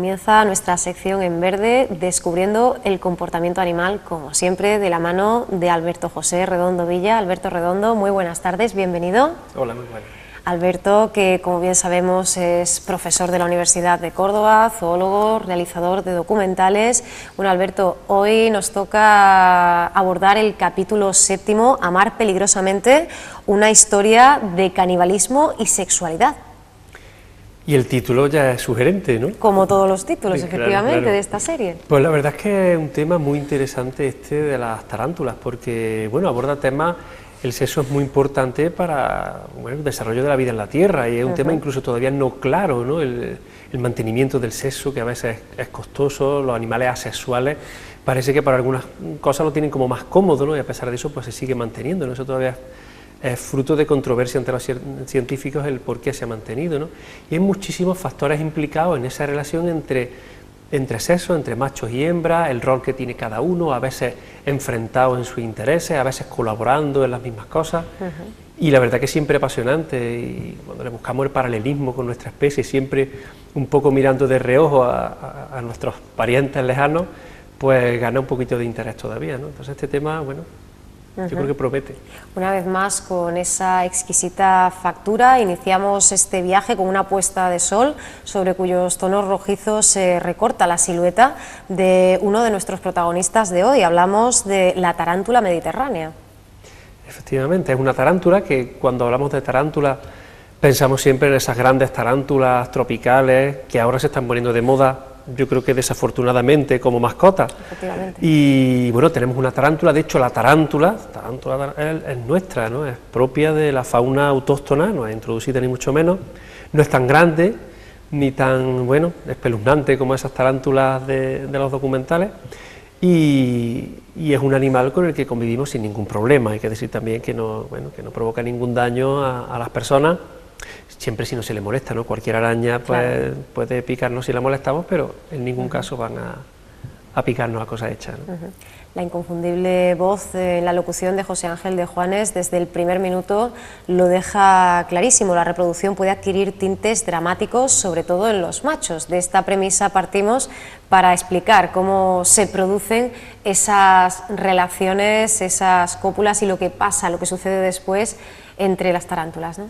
Comienza nuestra sección en verde, descubriendo el comportamiento animal, como siempre, de la mano de Alberto José Redondo Villa. Alberto Redondo, muy buenas tardes, bienvenido. Hola, muy buenas. Alberto, que como bien sabemos es profesor de la Universidad de Córdoba, zoólogo, realizador de documentales. Bueno, Alberto, hoy nos toca abordar el capítulo 7, Amar peligrosamente, una historia de canibalismo y sexualidad. Y el título ya es sugerente, ¿no? Como todos los títulos, Sí, efectivamente, claro. de esta serie. Pues la verdad es que es un tema muy interesante este de las tarántulas, porque, bueno, aborda temas, el sexo es muy importante para, bueno, el desarrollo de la vida en la Tierra, y es un tema incluso todavía no claro, ¿no? El mantenimiento del sexo, que a veces es costoso, los animales asexuales, parece que para algunas cosas lo tienen como más cómodo, ¿no? Y a pesar de eso, pues se sigue manteniendo, ¿no? Eso todavía es fruto de controversia entre los científicos el por qué se ha mantenido, ¿no? Y hay muchísimos factores implicados en esa relación entre sexos, entre machos y hembras, el rol que tiene cada uno, a veces enfrentados en sus intereses, a veces colaborando en las mismas cosas. Y la verdad que siempre es apasionante, y cuando le buscamos el paralelismo con nuestra especie, siempre un poco mirando de reojo a nuestros parientes lejanos, pues gana un poquito de interés todavía, ¿no? Entonces este tema, bueno, yo creo que promete. Una vez más, con esa exquisita factura, iniciamos este viaje con una puesta de sol sobre cuyos tonos rojizos se recorta la silueta de uno de nuestros protagonistas de hoy. Hablamos de la tarántula mediterránea. Efectivamente, es una tarántula que, cuando hablamos de tarántula, pensamos siempre en esas grandes tarántulas tropicales que ahora se están poniendo de moda, yo creo que desafortunadamente, como mascota. Y bueno, tenemos una tarántula, de hecho la tarántula es nuestra, ¿no? Es propia de la fauna autóctona, no es introducida ni mucho menos, no es tan grande ni tan, bueno, espeluznante como esas tarántulas de los documentales, y es un animal con el que convivimos sin ningún problema. Hay que decir también que no, bueno, que no provoca ningún daño a las personas, siempre si no se le molesta, ¿no? Cualquier araña pues, puede picarnos si la molestamos, pero en ningún caso van a picarnos a cosas hechas, ¿no? La inconfundible voz en la locución de José Ángel de Juanes desde el primer minuto lo deja clarísimo. La reproducción puede adquirir tintes dramáticos, sobre todo en los machos. De esta premisa partimos para explicar cómo se producen esas relaciones, esas cópulas y lo que pasa, lo que sucede después entre las tarántulas, ¿no?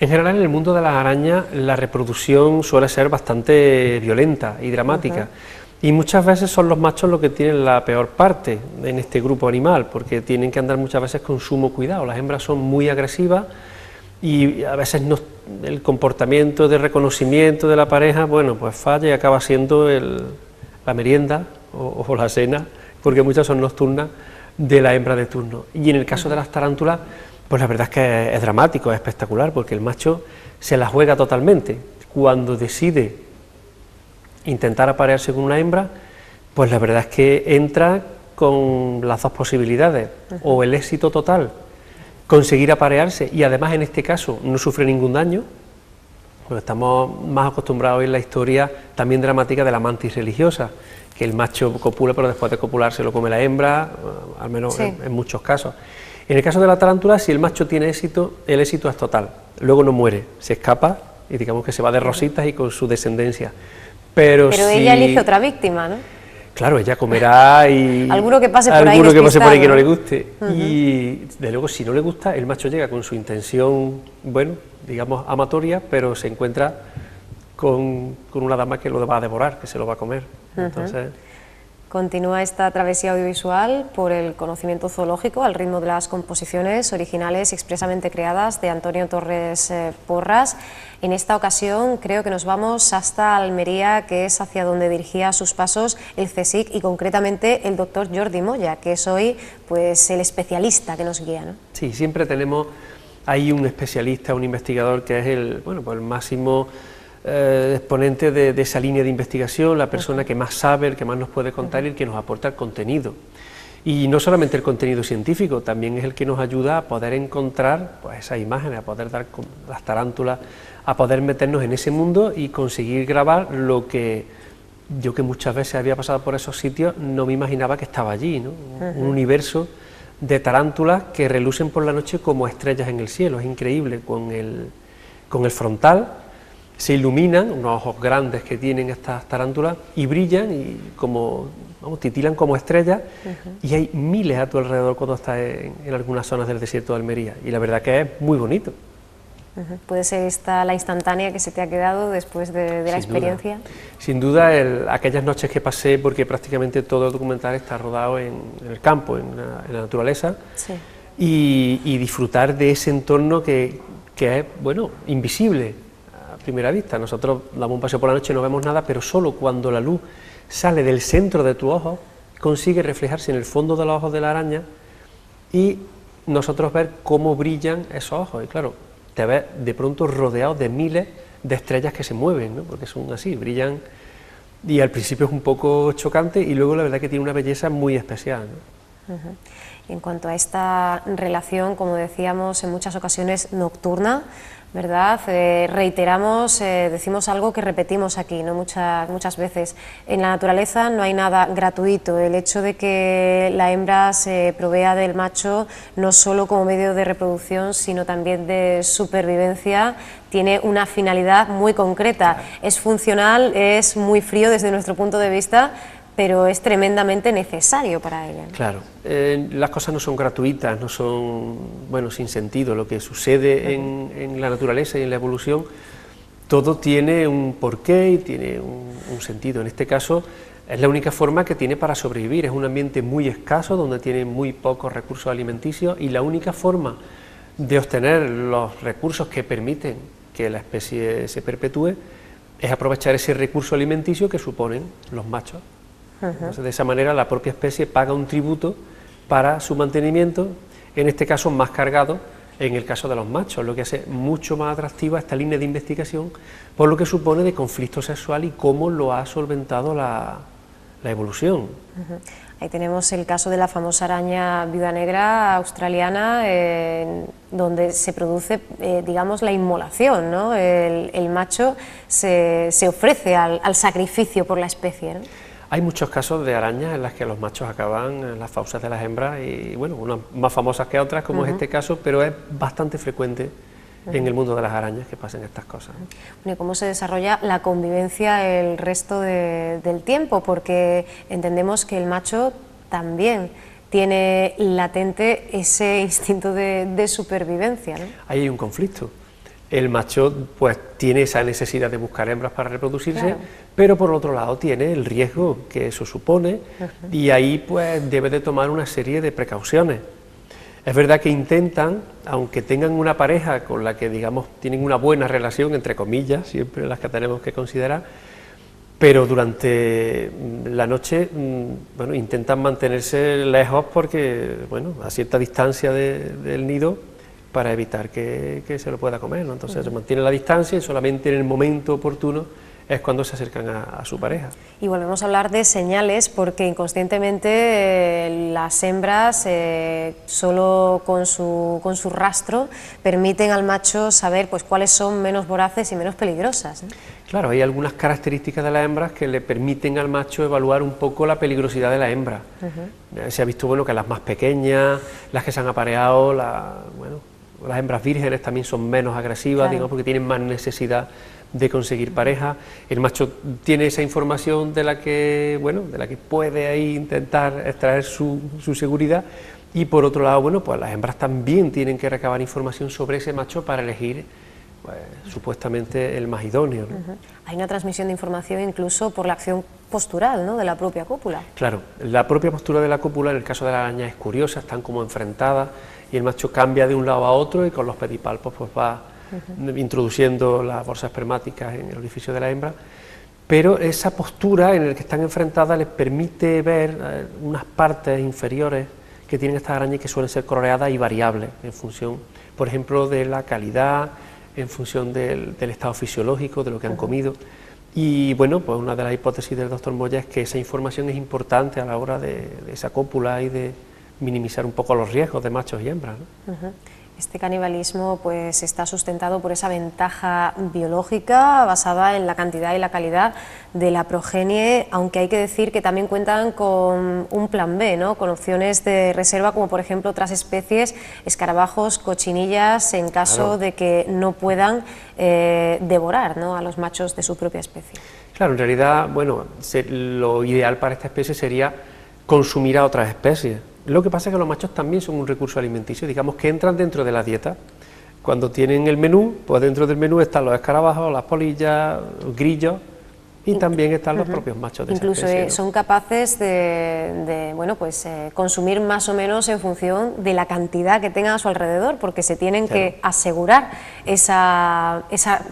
En general, en el mundo de las arañas, la reproducción suele ser bastante violenta y dramática, y muchas veces son los machos los que tienen la peor parte en este grupo animal, porque tienen que andar muchas veces con sumo cuidado. Las hembras son muy agresivas y a veces el comportamiento de reconocimiento de la pareja, bueno, pues falla y acaba siendo la merienda o la cena, porque muchas son nocturnas, de la hembra de turno. Y en el caso de las tarántulas, pues la verdad es que es dramático, es espectacular, porque el macho se la juega totalmente. Cuando decide intentar aparearse con una hembra, pues la verdad es que entra con las dos posibilidades, o el éxito total, conseguir aparearse, y además en este caso no sufre ningún daño, porque estamos más acostumbrados a oír la historia también dramática de la mantis religiosa, que el macho copula, pero después de copular se lo come la hembra, al menos en muchos casos. En el caso de la tarántula, si el macho tiene éxito, el éxito es total, luego no muere, se escapa y digamos que se va de rositas y con su descendencia. Pero si ella elige otra víctima, ¿no? Claro, ella comerá y alguno que pase por ahí que no le guste. Y de luego, si no le gusta, el macho llega con su intención, bueno, digamos amatoria, pero se encuentra con una dama que lo va a devorar, que se lo va a comer. Entonces, continúa esta travesía audiovisual por el conocimiento zoológico al ritmo de las composiciones originales y expresamente creadas de Antonio Torres Porras. En esta ocasión creo que nos vamos hasta Almería, que es hacia donde dirigía sus pasos el CSIC y concretamente el doctor Jordi Moya, que es hoy pues el especialista que nos guía, ¿no? Sí, siempre tenemos ahí un especialista, un investigador que es el máximo exponente de esa línea de investigación, la persona que más sabe, el que más nos puede contar y el que nos aporta el contenido. Y no solamente el contenido científico, también es el que nos ayuda a poder encontrar pues, esas imágenes, a poder dar con las tarántulas, a poder meternos en ese mundo y conseguir grabar lo que yo, que muchas veces había pasado por esos sitios, no me imaginaba que estaba allí, ¿no? Un universo de tarántulas que relucen por la noche como estrellas en el cielo. Es increíble, con el frontal se iluminan, unos ojos grandes que tienen estas tarántulas, y brillan y como, vamos, titilan como estrellas, y hay miles a tu alrededor cuando estás en algunas zonas del desierto de Almería, y la verdad que es muy bonito. ¿Puede ser esta la instantánea que se te ha quedado después de la experiencia? Sin duda, aquellas noches que pasé, porque prácticamente todo el documental está rodado en el campo, en la naturaleza, Sí. y disfrutar de ese entorno que es, bueno, invisible a primera vista. Nosotros damos un paseo por la noche y no vemos nada, pero solo cuando la luz sale del centro de tu ojo, consigue reflejarse en el fondo de los ojos de la araña y nosotros ver cómo brillan esos ojos. Y claro, te ves de pronto rodeado de miles de estrellas que se mueven, ¿no? Porque son así, brillan, y al principio es un poco chocante y luego la verdad que tiene una belleza muy especial, ¿no? En cuanto a esta relación, como decíamos, en muchas ocasiones nocturna, ¿verdad? Reiteramos, decimos algo que repetimos aquí, ¿no? Muchas veces. En la naturaleza no hay nada gratuito. El hecho de que la hembra se provea del macho no solo como medio de reproducción, sino también de supervivencia, tiene una finalidad muy concreta. Claro. Es funcional, es muy frío desde nuestro punto de vista, pero es tremendamente necesario para ella. Claro, las cosas no son gratuitas, no son, bueno, sin sentido. Lo que sucede en la naturaleza y en la evolución, todo tiene un porqué y tiene un sentido. En este caso, es la única forma que tiene para sobrevivir. Es un ambiente muy escaso, donde tiene muy pocos recursos alimenticios, y la única forma de obtener los recursos que permiten que la especie se perpetúe es aprovechar ese recurso alimenticio que suponen los machos. Entonces, de esa manera la propia especie paga un tributo para su mantenimiento, en este caso más cargado en el caso de los machos, lo que hace mucho más atractiva esta línea de investigación por lo que supone de conflicto sexual y cómo lo ha solventado la evolución. Ahí tenemos el caso de la famosa araña viuda negra australiana, donde se produce, digamos, la inmolación, ¿no? El macho se ofrece al sacrificio por la especie, ¿no? Hay muchos casos de arañas en las que los machos acaban en las fauces de las hembras y, bueno, unas más famosas que otras, como es este caso, pero es bastante frecuente en el mundo de las arañas que pasen estas cosas. Bueno, ¿y cómo se desarrolla la convivencia el resto del tiempo? Porque entendemos que el macho también tiene latente ese instinto de supervivencia, ¿no? Ahí hay un conflicto. El macho pues tiene esa necesidad de buscar hembras para reproducirse, claro, pero por otro lado tiene el riesgo que eso supone y ahí pues debe de tomar una serie de precauciones. Es verdad que intentan, aunque tengan una pareja con la que, digamos, tienen una buena relación, entre comillas, siempre las que tenemos que considerar, pero durante la noche, bueno, intentan mantenerse lejos porque, bueno, a cierta distancia del nido, para evitar que se lo pueda comer, ¿no? Entonces se mantiene la distancia y solamente en el momento oportuno es cuando se acercan a su pareja. Y volvemos a hablar de señales, porque inconscientemente las hembras, solo con su rastro, permiten al macho saber pues cuáles son menos voraces y menos peligrosas, ¿eh? Claro, hay algunas características de las hembras que le permiten al macho evaluar un poco la peligrosidad de la hembra. Se ha visto, bueno, que las más pequeñas, las que se han apareado, las hembras vírgenes también son menos agresivas, claro, digamos, porque tienen más necesidad de conseguir pareja. El macho tiene esa información de la que, bueno, de la que puede ahí intentar extraer su seguridad, y por otro lado, bueno, pues las hembras también tienen que recabar información sobre ese macho para elegir, pues, supuestamente el más idóneo, ¿no? Hay una transmisión de información incluso por la acción postural, ¿no?, de la propia cópula. Claro, la propia postura de la cópula en el caso de la araña es curiosa, están como enfrentadas y el macho cambia de un lado a otro y con los pedipalpos pues va introduciendo las bolsas espermáticas en el orificio de la hembra, pero esa postura en la que están enfrentadas les permite ver unas partes inferiores que tienen estas arañas que suelen ser coloreadas y variables en función, por ejemplo, de la calidad, en función del estado fisiológico, de lo que han comido. Y bueno, pues una de las hipótesis del doctor Moya es que esa información es importante a la hora de esa cópula y de minimizar un poco los riesgos de machos y hembras, ¿no? Este canibalismo pues está sustentado por esa ventaja biológica basada en la cantidad y la calidad de la progenie, aunque hay que decir que también cuentan con un plan B, ¿no? Con opciones de reserva, como por ejemplo otras especies, escarabajos, cochinillas, en caso de que no puedan devorar, ¿no?, a los machos de su propia especie. Claro, en realidad, bueno, lo ideal para esta especie sería consumir a otras especies. Lo que pasa es que los machos también son un recurso alimenticio, digamos que entran dentro de la dieta. Cuando tienen el menú, pues dentro del menú están los escarabajos, las polillas, los grillos, y también están los propios machos de incluso esa especie, ¿no? Son capaces de bueno, pues, consumir más o menos en función de la cantidad que tengan a su alrededor, porque se tienen que asegurar esa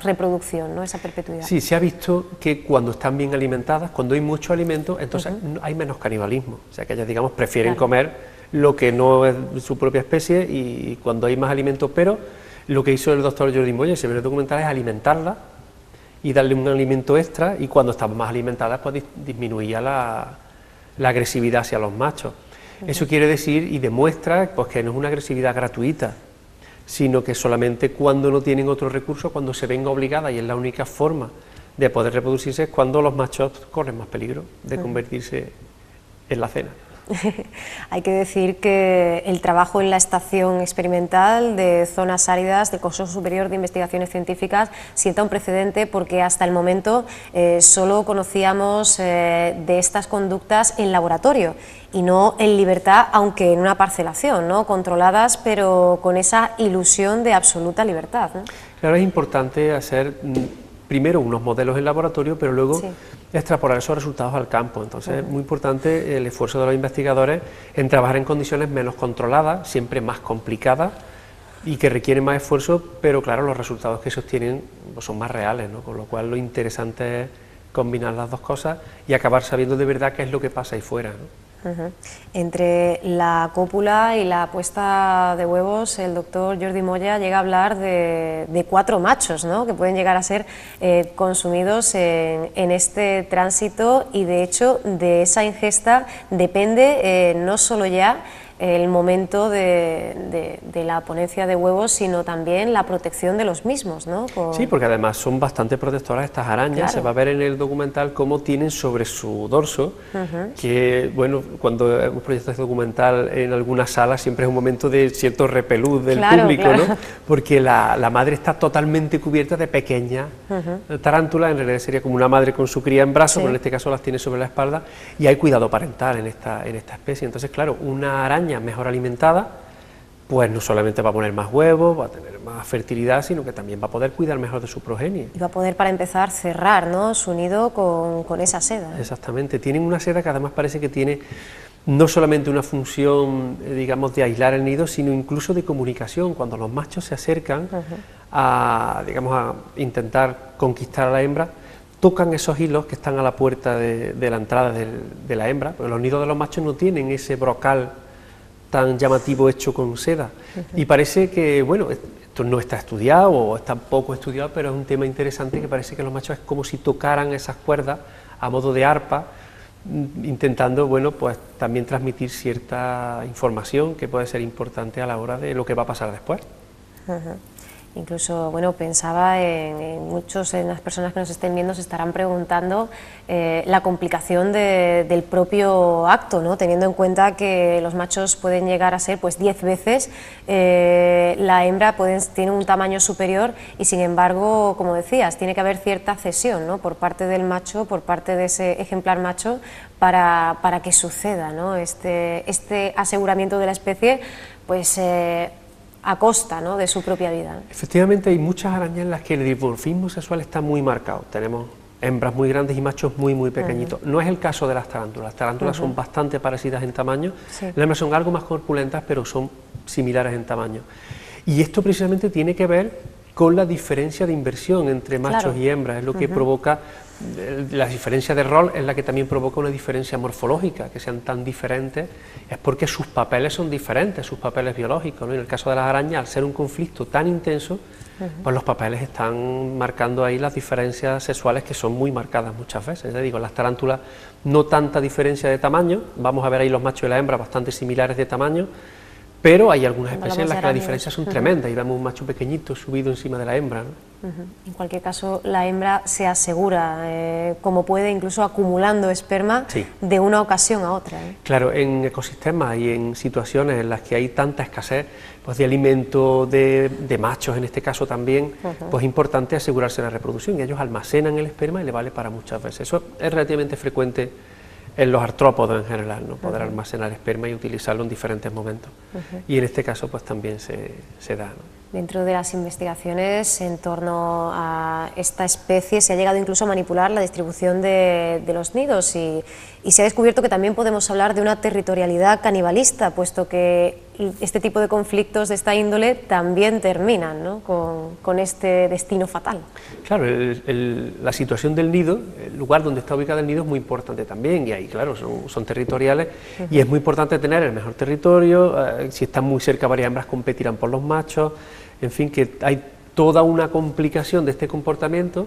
reproducción, ¿no?, esa perpetuidad. Sí, se ha visto que cuando están bien alimentadas, cuando hay mucho alimento, entonces hay menos canibalismo, o sea que ellas, digamos, prefieren comer lo que no es su propia especie, y cuando hay más alimento, pero lo que hizo el doctor Jordi Moya, ese primer documental, es alimentarla y darle un alimento extra, y cuando estaban más alimentadas pues disminuía la agresividad hacia los machos. Eso quiere decir y demuestra pues que no es una agresividad gratuita, sino que solamente cuando no tienen otro recurso, cuando se ven obligadas, y es la única forma de poder reproducirse, es cuando los machos corren más peligro de convertirse en la cena. Hay que decir que el trabajo en la estación experimental de zonas áridas del Consejo Superior de Investigaciones Científicas sienta un precedente, porque hasta el momento solo conocíamos de estas conductas en laboratorio y no en libertad, aunque en una parcelación, ¿no?, controladas, pero con esa ilusión de absoluta libertad, ¿no? Claro, es importante hacer primero unos modelos en laboratorio, pero luego extrapolar esos resultados al campo. Entonces es muy importante el esfuerzo de los investigadores en trabajar en condiciones menos controladas, siempre más complicadas y que requieren más esfuerzo, pero claro, los resultados que se obtienen pues son más reales, ¿no? Con lo cual lo interesante es combinar las dos cosas y acabar sabiendo de verdad qué es lo que pasa ahí fuera, ¿no? Entre la cópula y la puesta de huevos, el doctor Jordi Moya llega a hablar de 4 machos, ¿no?, que pueden llegar a ser consumidos en este tránsito, y de hecho de esa ingesta depende no solo ya el momento de la ponencia de huevos, sino también la protección de los mismos, ¿no? Sí, porque además son bastante protectoras estas arañas. Claro. Se va a ver en el documental cómo tienen sobre su dorso, que bueno, cuando hemos proyectado este documental en algunas salas siempre es un momento de cierto repelús del público, ¿no? Porque la madre está totalmente cubierta de pequeñas tarántulas, en realidad sería como una madre con su cría en brazos, pero en este caso las tiene sobre la espalda, y hay cuidado parental en esta especie. Entonces, claro, una araña mejor alimentada, pues no solamente va a poner más huevos, va a tener más fertilidad, sino que también va a poder cuidar mejor de su progenie. Y va a poder, para empezar, cerrar, ¿no?, su nido con esa seda. Exactamente, tienen una seda que además parece que tiene no solamente una función, digamos, de aislar el nido, sino incluso de comunicación. Cuando los machos se acercan a, digamos, a intentar conquistar a la hembra, tocan esos hilos que están a la puerta de la entrada de la hembra, porque los nidos de los machos no tienen ese brocal tan llamativo hecho con seda, y parece que, bueno, esto no está estudiado o está poco estudiado, pero es un tema interesante, que parece que los machos es como si tocaran esas cuerdas a modo de arpa, intentando, bueno, pues también transmitir cierta información que puede ser importante a la hora de lo que va a pasar después. Incluso, bueno, pensaba en las personas que nos estén viendo se estarán preguntando la complicación del propio acto, ¿no?, teniendo en cuenta que los machos pueden llegar a ser pues 10 veces, la hembra tiene un tamaño superior, y sin embargo, como decías, tiene que haber cierta cesión, ¿no?, por parte del macho, por parte de ese ejemplar macho, para que suceda, ¿no?, este aseguramiento de la especie, pues a costa, ¿no?, de su propia vida. Efectivamente, hay muchas arañas en las que el dimorfismo sexual está muy marcado. Tenemos hembras muy grandes y machos muy pequeñitos. No es el caso de las tarántulas. Las tarántulas son bastante parecidas en tamaño. Las hembras son algo más corpulentas, pero son similares en tamaño. Y esto precisamente tiene que ver con la diferencia de inversión entre machos y hembras. Es lo que provoca, la diferencia de rol es la que también provoca una diferencia morfológica, que sean tan diferentes, es porque sus papeles son diferentes, sus papeles biológicos, ¿no? En el caso de las arañas, al ser un conflicto tan intenso, pues los papeles están marcando ahí las diferencias sexuales, que son muy marcadas muchas veces. Ya digo, las tarántulas no tanta diferencia de tamaño, vamos a ver ahí los machos y las hembras bastante similares de tamaño, pero hay algunas Cuando especies en las que las hablamos de diferencias son arácnidos. tremendas y vemos un macho pequeñito subido encima de la hembra, ¿no? En cualquier caso, la hembra se asegura, como puede, incluso acumulando esperma Sí. de una ocasión a otra. Claro, en ecosistemas y en situaciones en las que hay tanta escasez pues, de alimento, de machos en este caso también, pues es importante asegurarse la reproducción y ellos almacenan el esperma y le vale para muchas veces. Eso es relativamente frecuente en los artrópodos en general, ¿no? Poder almacenar esperma y utilizarlo en diferentes momentos. Y en este caso pues también se da, ¿no? Dentro de las investigaciones en torno a esta especie se ha llegado incluso a manipular la distribución de los nidos y se ha descubierto que también podemos hablar de una territorialidad canibalista, puesto que este tipo de conflictos de esta índole también terminan, ¿no? con este destino fatal. Claro, la situación del nido, el lugar donde está ubicado el nido es muy importante también y ahí, claro, son territoriales y es muy importante tener el mejor territorio, si están muy cerca varias hembras competirán por los machos, en fin, que hay toda una complicación de este comportamiento.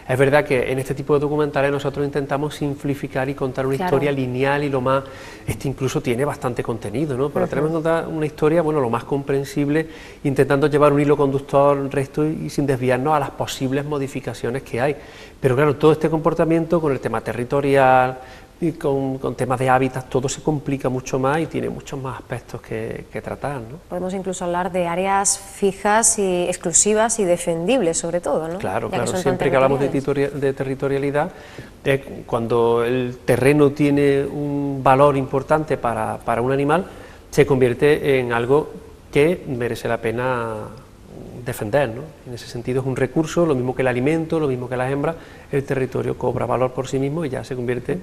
Es verdad que en este tipo de documentales nosotros intentamos simplificar y contar una historia lineal y lo más... Este incluso tiene bastante contenido, ¿no? Pero tenemos que contar una historia, bueno, lo más comprensible, intentando llevar un hilo conductor recto y sin desviarnos a las posibles modificaciones que hay. Pero claro, todo este comportamiento con el tema territorial y con temas de hábitat, todo se complica mucho más y tiene muchos más aspectos que tratar, ¿no? Podemos incluso hablar de áreas fijas y exclusivas y defendible, sobre todo, ¿no? Claro, claro, siempre que hablamos de territorialidad, cuando el terreno tiene un valor importante para un animal, se convierte en algo que merece la pena defender, ¿no? En ese sentido es un recurso, lo mismo que el alimento, lo mismo que las hembras, el territorio cobra valor por sí mismo y ya se convierte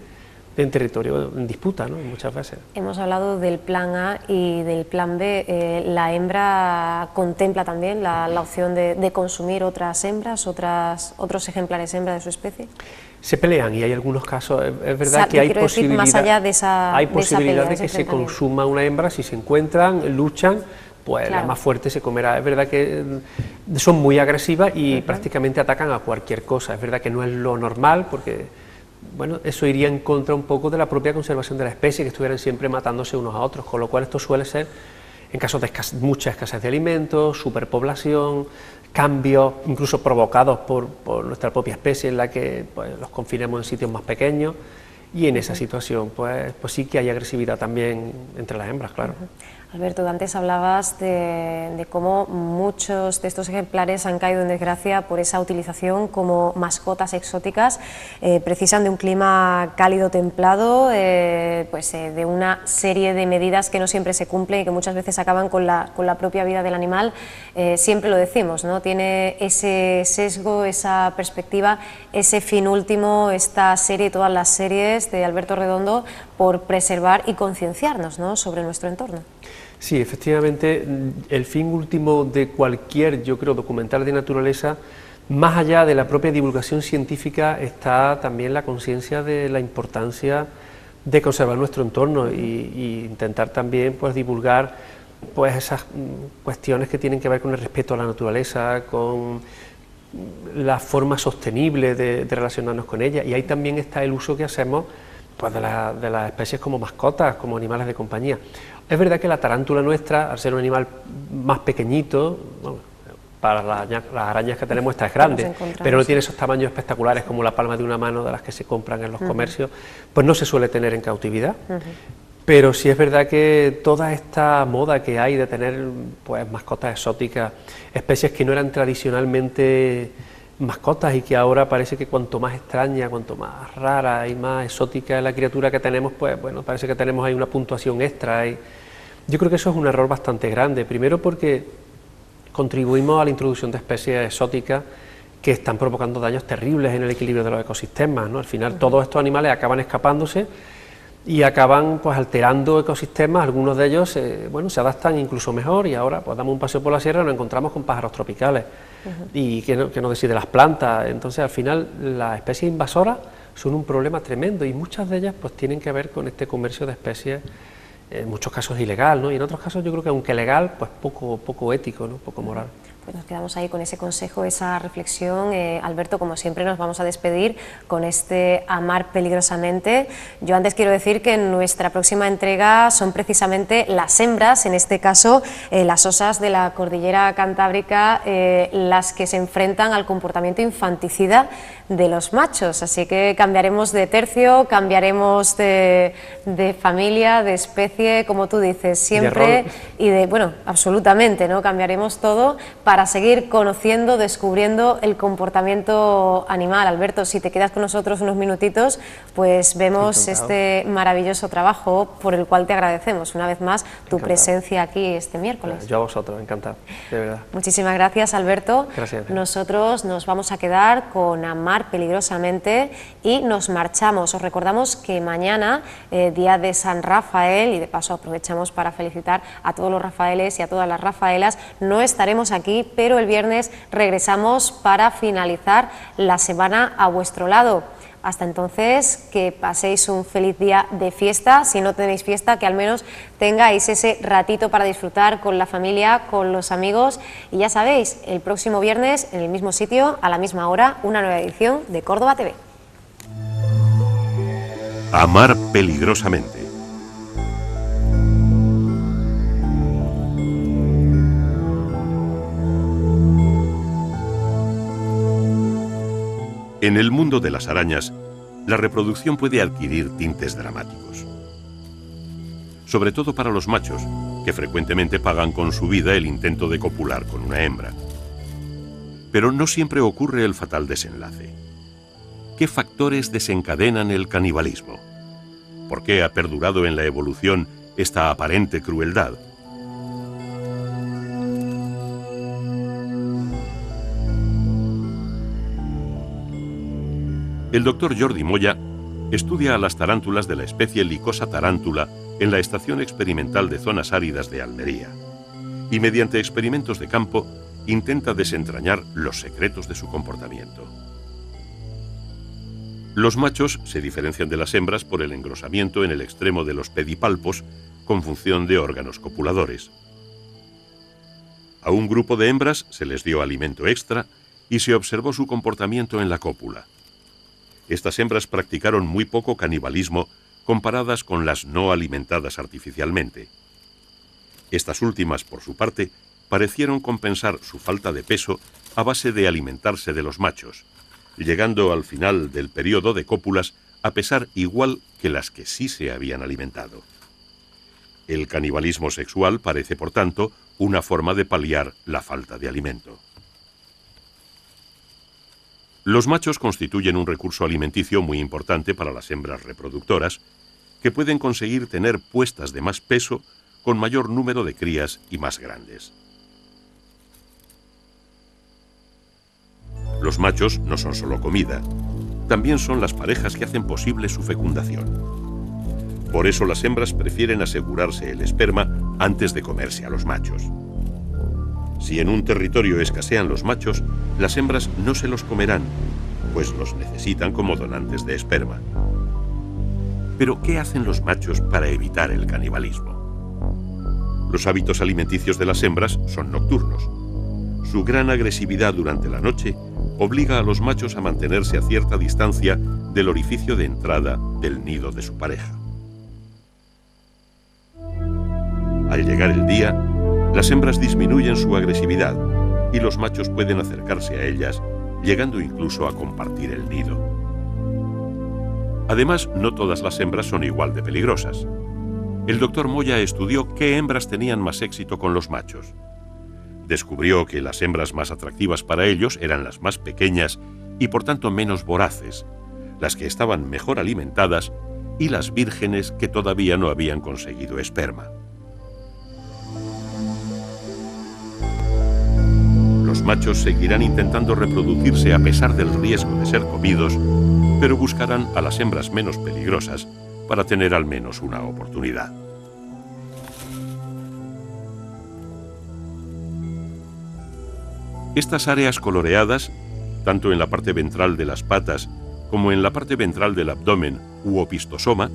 en territorio en disputa, ¿no? Muchas veces. Hemos hablado del plan A y del plan B. ¿La hembra contempla también la opción de consumir otras hembras, otros ejemplares hembra de su especie? Se pelean y hay algunos casos, es verdad que hay posibilidad, más allá de esa de que se consuma una hembra, si se encuentran, luchan, pues la más fuerte se comerá. Es verdad que son muy agresivas y prácticamente atacan a cualquier cosa. Es verdad que no es lo normal porque... Bueno, eso iría en contra un poco de la propia conservación de la especie, que estuvieran siempre matándose unos a otros, con lo cual esto suele ser, en casos de mucha escasez de alimentos, superpoblación, cambios incluso provocados por nuestra propia especie, en la que pues, los confinamos en sitios más pequeños, y en esa situación pues sí que hay agresividad también entre las hembras, claro. Alberto, antes hablabas de cómo muchos de estos ejemplares han caído en desgracia por esa utilización como mascotas exóticas, precisan de un clima cálido templado, de una serie de medidas que no siempre se cumplen y que muchas veces acaban con la propia vida del animal. Siempre lo decimos, ¿no? Tiene ese sesgo, esa perspectiva, ese fin último, esta serie, todas las series de Alberto Redondo, por preservar y concienciarnos, ¿no?, sobre nuestro entorno. Sí, efectivamente, el fin último de cualquier, yo creo, documental de naturaleza, más allá de la propia divulgación científica, está también la conciencia de la importancia de conservar nuestro entorno y intentar también pues divulgar pues esas cuestiones que tienen que ver con el respeto a la naturaleza, con la forma sostenible de relacionarnos con ella, y ahí también está el uso que hacemos pues de las especies como mascotas, como animales de compañía. Es verdad que la tarántula nuestra, al ser un animal más pequeñito, bueno, para las arañas que tenemos esta es grande, pero no tiene esos tamaños espectaculares como la palma de una mano de las que se compran en los comercios, pues no se suele tener en cautividad. Pero sí es verdad que toda esta moda que hay de tener pues mascotas exóticas, especies que no eran tradicionalmente mascotas y que ahora parece que cuanto más extraña, cuanto más rara y más exótica es la criatura que tenemos, pues bueno, parece que tenemos ahí una puntuación extra. Y yo creo que eso es un error bastante grande, primero porque contribuimos a la introducción de especies exóticas que están provocando daños terribles en el equilibrio de los ecosistemas, ¿no? Al final todos estos animales acaban escapándose y acaban pues alterando ecosistemas, algunos de ellos se adaptan incluso mejor, y ahora pues damos un paseo por la sierra y nos encontramos con pájaros tropicales y que no decide las plantas. Entonces al final las especies invasoras son un problema tremendo y muchas de ellas pues tienen que ver con este comercio de especies, en muchos casos ilegal, ¿no? Y en otros casos yo creo que aunque legal, pues poco ético, ¿no? Poco moral. Pues nos quedamos ahí con ese consejo, esa reflexión. Alberto, como siempre, nos vamos a despedir con este Amar peligrosamente. Yo antes quiero decir que en nuestra próxima entrega son precisamente las hembras, en este caso las osas de la cordillera cantábrica, las que se enfrentan al comportamiento infanticida de los machos. Así que cambiaremos de tercio, cambiaremos de familia, de especie, como tú dices, siempre, y de, bueno, absolutamente, ¿no? Cambiaremos todo para seguir conociendo, descubriendo el comportamiento animal. Alberto, si te quedas con nosotros unos minutitos, pues vemos este maravilloso trabajo por el cual te agradecemos una vez más tu presencia aquí este miércoles. Yo a vosotros, encantado, de verdad. Muchísimas gracias, Alberto. Gracias. Nosotros nos vamos a quedar con Amar peligrosamente y nos marchamos. Os recordamos que mañana, día de San Rafael, y de paso aprovechamos para felicitar a todos los Rafaeles y a todas las Rafaelas, no estaremos aquí, pero el viernes regresamos para finalizar la semana a vuestro lado. Hasta entonces, que paséis un feliz día de fiesta. Si no tenéis fiesta, que al menos tengáis ese ratito para disfrutar con la familia, con los amigos. Y ya sabéis, el próximo viernes, en el mismo sitio, a la misma hora, una nueva edición de Córdoba TV. Amar peligrosamente. En el mundo de las arañas, la reproducción puede adquirir tintes dramáticos. Sobre todo para los machos, que frecuentemente pagan con su vida el intento de copular con una hembra. Pero no siempre ocurre el fatal desenlace. ¿Qué factores desencadenan el canibalismo? ¿Por qué ha perdurado en la evolución esta aparente crueldad? El doctor Jordi Moya estudia a las tarántulas de la especie Lycosa tarántula en la Estación Experimental de Zonas Áridas de Almería y mediante experimentos de campo intenta desentrañar los secretos de su comportamiento. Los machos se diferencian de las hembras por el engrosamiento en el extremo de los pedipalpos con función de órganos copuladores. A un grupo de hembras se les dio alimento extra y se observó su comportamiento en la cópula. Estas hembras practicaron muy poco canibalismo comparadas con las no alimentadas artificialmente. Estas últimas, por su parte, parecieron compensar su falta de peso a base de alimentarse de los machos, llegando al final del periodo de cópulas a pesar igual que las que sí se habían alimentado. El canibalismo sexual parece, por tanto, una forma de paliar la falta de alimento. Los machos constituyen un recurso alimenticio muy importante para las hembras reproductoras, que pueden conseguir tener puestas de más peso con mayor número de crías y más grandes. Los machos no son solo comida, también son las parejas que hacen posible su fecundación. Por eso las hembras prefieren asegurarse el esperma antes de comerse a los machos. Si en un territorio escasean los machos, las hembras no se los comerán, pues los necesitan como donantes de esperma. Pero, ¿qué hacen los machos para evitar el canibalismo? Los hábitos alimenticios de las hembras son nocturnos. Su gran agresividad durante la noche obliga a los machos a mantenerse a cierta distancia del orificio de entrada del nido de su pareja. Al llegar el día, las hembras disminuyen su agresividad y los machos pueden acercarse a ellas, llegando incluso a compartir el nido. Además, no todas las hembras son igual de peligrosas. El doctor Moya estudió qué hembras tenían más éxito con los machos. Descubrió que las hembras más atractivas para ellos eran las más pequeñas y por tanto menos voraces, las que estaban mejor alimentadas y las vírgenes que todavía no habían conseguido esperma. Los machos seguirán intentando reproducirse a pesar del riesgo de ser comidos, pero buscarán a las hembras menos peligrosas para tener al menos una oportunidad. Estas áreas coloreadas, tanto en la parte ventral de las patas como en la parte ventral del abdomen u opistosoma,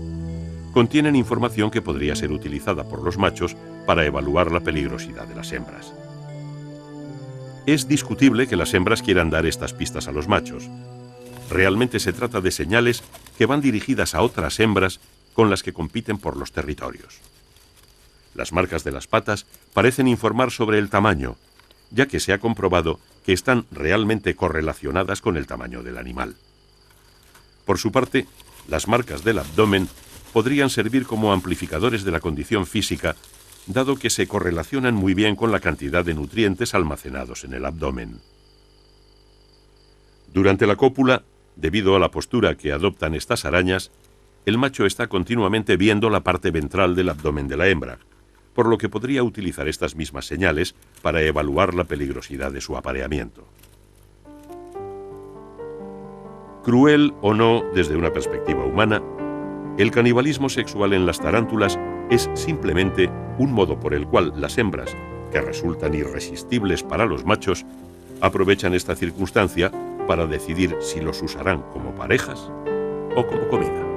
contienen información que podría ser utilizada por los machos para evaluar la peligrosidad de las hembras. Es discutible que las hembras quieran dar estas pistas a los machos. Realmente se trata de señales que van dirigidas a otras hembras con las que compiten por los territorios. Las marcas de las patas parecen informar sobre el tamaño, ya que se ha comprobado que están realmente correlacionadas con el tamaño del animal. Por su parte, las marcas del abdomen podrían servir como amplificadores de la condición física, dado que se correlacionan muy bien con la cantidad de nutrientes almacenados en el abdomen. Durante la cópula, debido a la postura que adoptan estas arañas, el macho está continuamente viendo la parte ventral del abdomen de la hembra, por lo que podría utilizar estas mismas señales para evaluar la peligrosidad de su apareamiento. Cruel o no desde una perspectiva humana, el canibalismo sexual en las tarántulas es simplemente un modo por el cual las hembras, que resultan irresistibles para los machos, aprovechan esta circunstancia para decidir si los usarán como parejas o como comida.